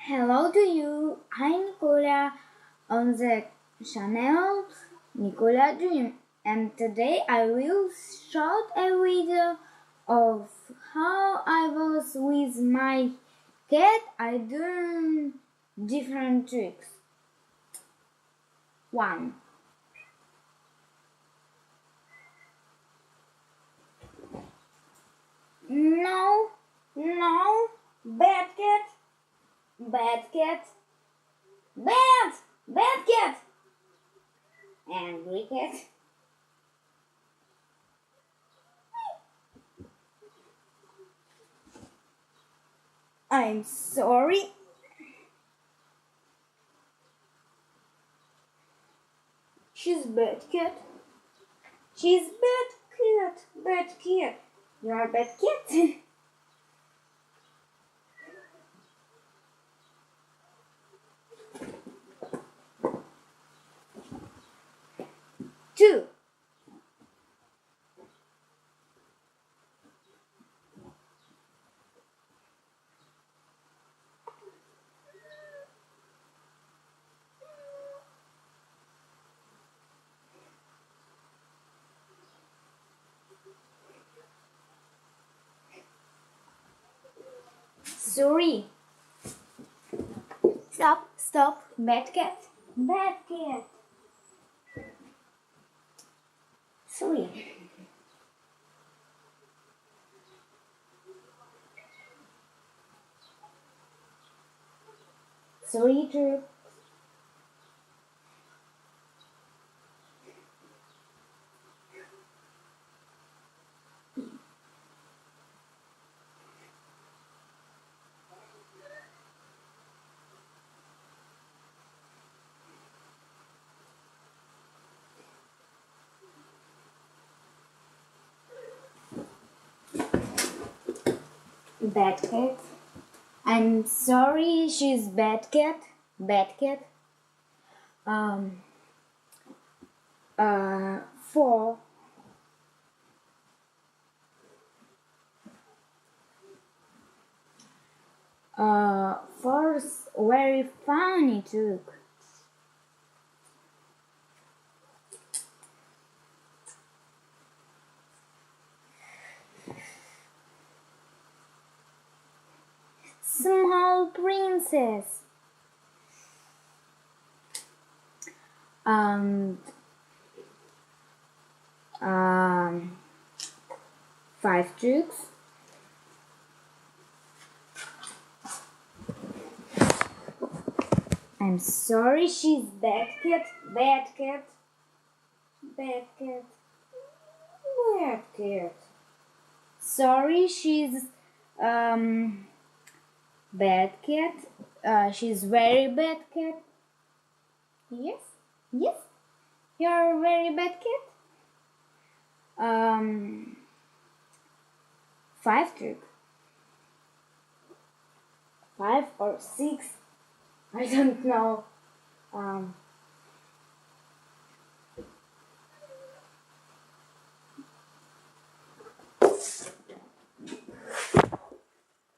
Hello to you, I'm Nicola on the channel Nicola Dream, and today I will shoot a video of how I was with my cat. I doing different tricks. 1. No, no, bad cat, bad cat, bad cat, angry cat. I'm sorry. She's bad cat. She's bad cat. Bad cat. You're a bad cat. 2. Sorry. Stop. Bad cat. Bad cat. Sorry. Sorry, Drew. Bad cat. I'm sorry, she's bad cat. Bad cat. 4. First, very funny trick. Small princess. And 5 tricks. I'm sorry, she's bad cat, bad cat, bad cat, bad cat. Sorry, she's bad cat. She's very bad cat. Yes, you're a very bad cat. 5 trick. 5 or 6. I don't know.